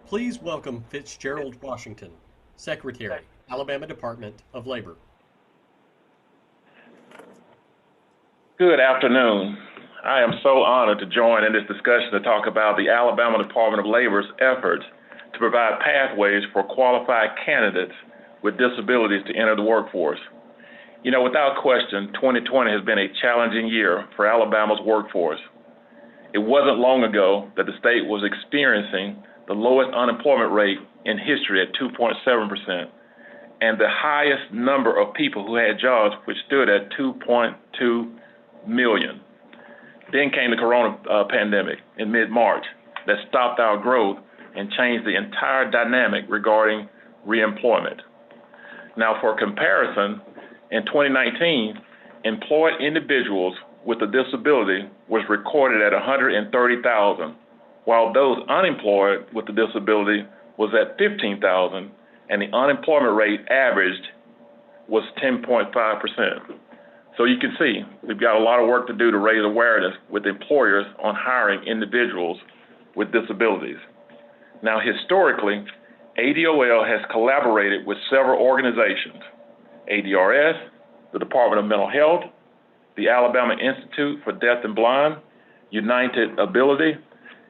Please welcome Fitzgerald Washington, Secretary, Alabama Department of Labor. Good afternoon. I am so honored to join in this discussion to talk about the Alabama Department of Labor's efforts to provide pathways for qualified candidates with disabilities to enter the workforce. You know, without question, 2020 has been a challenging year for Alabama's workforce. It wasn't long ago that the state was experiencing the lowest unemployment rate in history at 2.7%, and the highest number of people who had jobs, which stood at 2.2 million. Then came the corona pandemic in mid-March that stopped our growth and changed the entire dynamic regarding reemployment. Now, for comparison, in 2019, employed individuals with a disability was recorded at 130,000, while those unemployed with a disability was at 15,000, and the unemployment rate averaged was 10.5%. So you can see we've got a lot of work to do to raise awareness with employers on hiring individuals with disabilities. Now, historically, ADOL has collaborated with several organizations: ADRS, the Department of Mental Health, the Alabama Institute for Deaf and Blind, United Ability,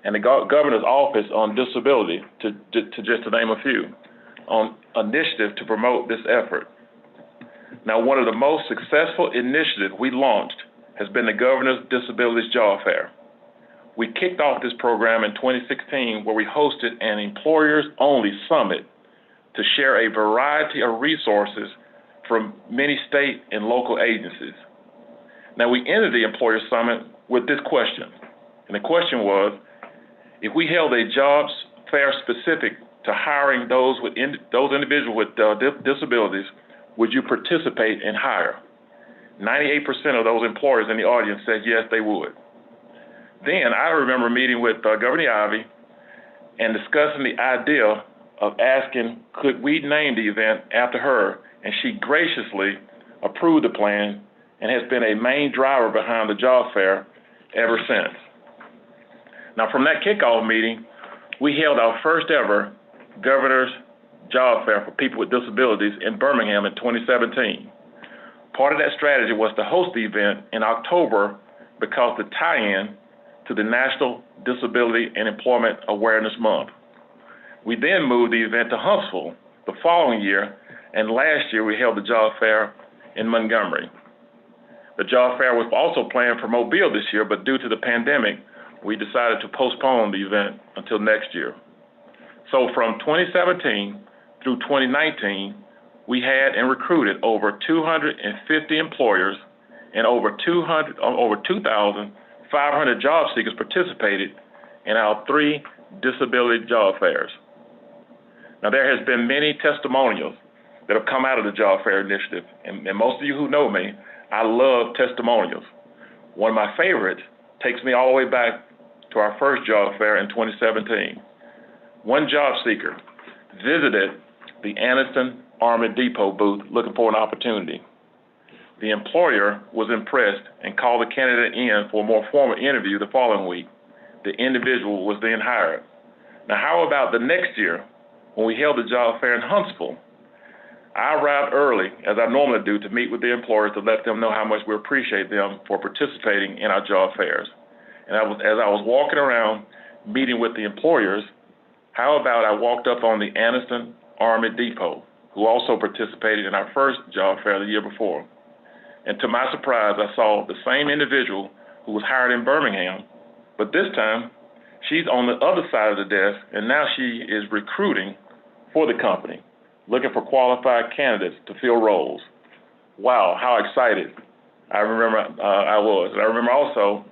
and the Governor's Office on Disability, to just to name a few, on initiative to promote this effort. Now, one of the most successful initiatives we launched has been the Governor's Disabilities Job Fair. We kicked off this program in 2016, where we hosted an employers-only summit to share a variety of resources from many state and local agencies. Now, we ended the Employer Summit with this question, and the question was, if we held a jobs fair specific to hiring those individuals with disabilities, would you participate and hire? 98% of those employers in the audience said yes, they would. Then I remember meeting with Governor Ivey and discussing the idea of asking, could we name the event after her? And she graciously approved the plan and has been a main driver behind the job fair ever since. Now, from that kickoff meeting, we held our first ever Governor's Job Fair for people with disabilities in Birmingham in 2017. Part of that strategy was to host the event in October because the tie-in to the National Disability and Employment Awareness Month. We then moved the event to Huntsville the following year, and last year we held the job fair in Montgomery. The job fair was also planned for Mobile this year, but due to the pandemic, we decided to postpone the event until next year. So from 2017 through 2019, we had and recruited over 250 employers, and over 2,500 job seekers participated in our 3 disability job fairs. Now, there has been many testimonials that have come out of the job fair initiative, and most of you who know me, I love testimonials. One of my favorites takes me all the way back to our first job fair in 2017. One job seeker visited the Anniston Army Depot booth looking for an opportunity. The employer was impressed and called the candidate in for a more formal interview the following week. The individual was then hired. Now, how about the next year when we held the job fair in Huntsville? I arrived early, as I normally do, to meet with the employers to let them know how much we appreciate them for participating in our job fairs. And as I was walking around meeting with the employers, how about I walked up on the Anniston Army Depot, who also participated in our first job fair the year before. And to my surprise, I saw the same individual who was hired in Birmingham, but this time she's on the other side of the desk, and now she is recruiting for the company, looking for qualified candidates to fill roles. Wow, how excited I remember I was. And I remember also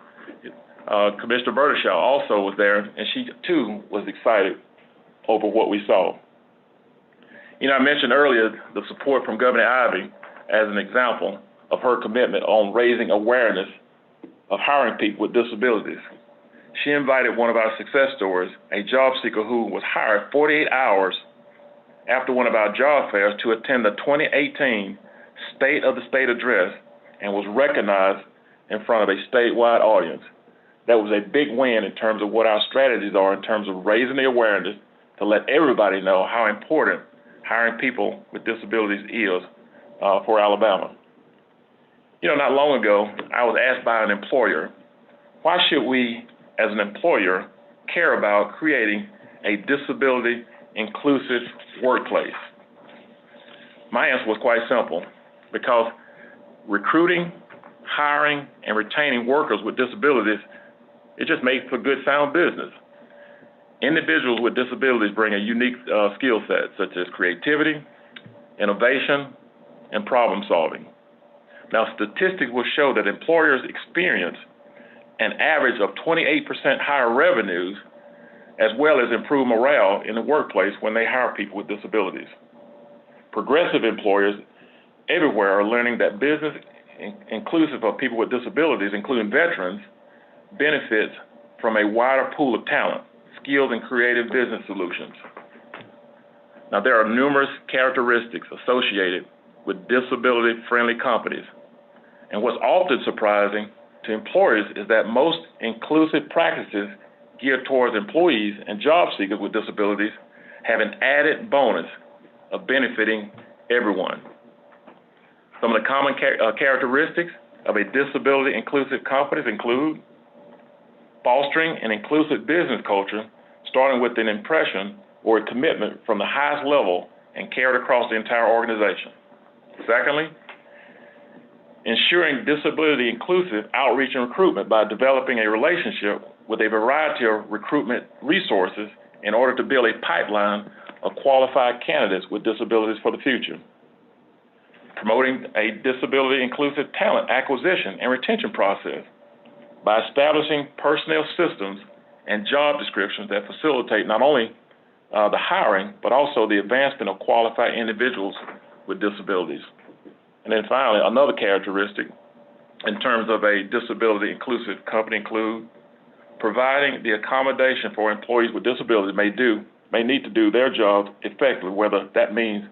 Commissioner Bertishaw also was there, and she too was excited over what we saw. You know, I mentioned earlier the support from Governor Ivey as an example of her commitment on raising awareness of hiring people with disabilities. She invited one of our success stories, a job seeker who was hired 48 hours after one of our job fairs to attend the 2018 State of the State address and was recognized in front of a statewide audience. That was a big win in terms of what our strategies are in terms of raising the awareness, to let everybody know how important hiring people with disabilities is for Alabama. You know, not long ago, I was asked by an employer, why should we, as an employer, care about creating a disability-inclusive workplace? My answer was quite simple, because recruiting, hiring, and retaining workers with disabilities, it just makes for good, sound business. Individuals with disabilities bring a unique skill set, such as creativity, innovation, and problem solving. Now, statistics will show that employers experience an average of 28% higher revenues, as well as improved morale in the workplace when they hire people with disabilities. Progressive employers everywhere are learning that business inclusive of people with disabilities, including veterans, benefits from a wider pool of talent, skills, and creative business solutions. Now, there are numerous characteristics associated with disability-friendly companies. And what's often surprising to employers is that most inclusive practices geared towards employees and job seekers with disabilities have an added bonus of benefiting everyone. Some of the common characteristics of a disability-inclusive companies include fostering an inclusive business culture, starting with an impression or a commitment from the highest level and carried across the entire organization. Secondly, ensuring disability-inclusive outreach and recruitment by developing a relationship with a variety of recruitment resources in order to build a pipeline of qualified candidates with disabilities for the future. Promoting a disability-inclusive talent acquisition and retention process by establishing personnel systems and job descriptions that facilitate not only the hiring, but also the advancement of qualified individuals with disabilities. And then finally, another characteristic in terms of a disability-inclusive company include providing the accommodation for employees with disabilities may need to do their jobs effectively, whether that means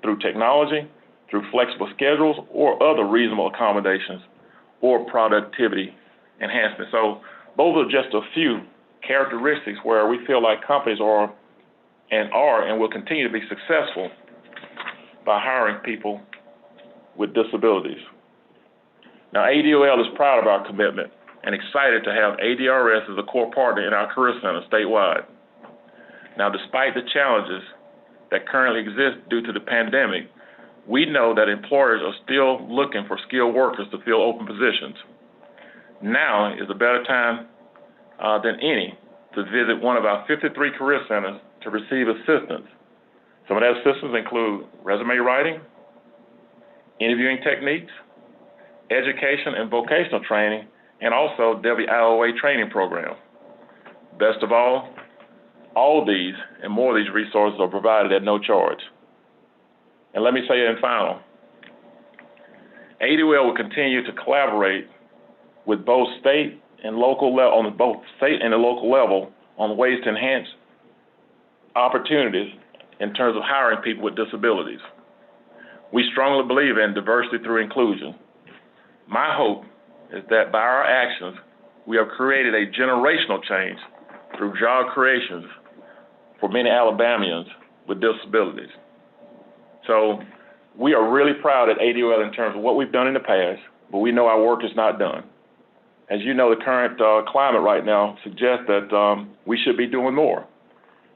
through technology, through flexible schedules, or other reasonable accommodations or productivity enhancement. So those are just a few characteristics where we feel like companies are and will continue to be successful by hiring people with disabilities. Now, ADOL is proud of our commitment and excited to have ADRS as a core partner in our Career Center statewide. Now, despite the challenges that currently exist due to the pandemic, we know that employers are still looking for skilled workers to fill open positions. Now is a better time than any to visit one of our 53 career centers to receive assistance. Some of that assistance include resume writing, interviewing techniques, education and vocational training, and also WIOA training program. Best of all these and more of these resources are provided at no charge. And let me say it in final, ADOL will continue to collaborate with both state and local level, on both state and the local level, on ways to enhance opportunities in terms of hiring people with disabilities. We strongly believe in diversity through inclusion. My hope is that by our actions, we have created a generational change through job creations for many Alabamians with disabilities. So we are really proud at ADOL in terms of what we've done in the past, but we know our work is not done. As you know, the current climate right now suggests that we should be doing more.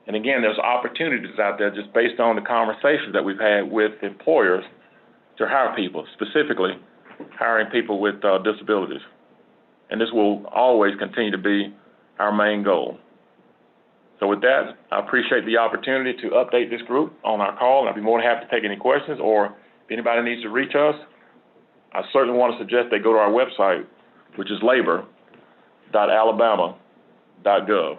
And again, there's opportunities out there just based on the conversations that we've had with employers to hire people, specifically hiring people with disabilities. And this will always continue to be our main goal. So with that, I appreciate the opportunity to update this group on our call, and I'd be more than happy to take any questions, or if anybody needs to reach us, I certainly want to suggest they go to our website, which is labor.alabama.gov.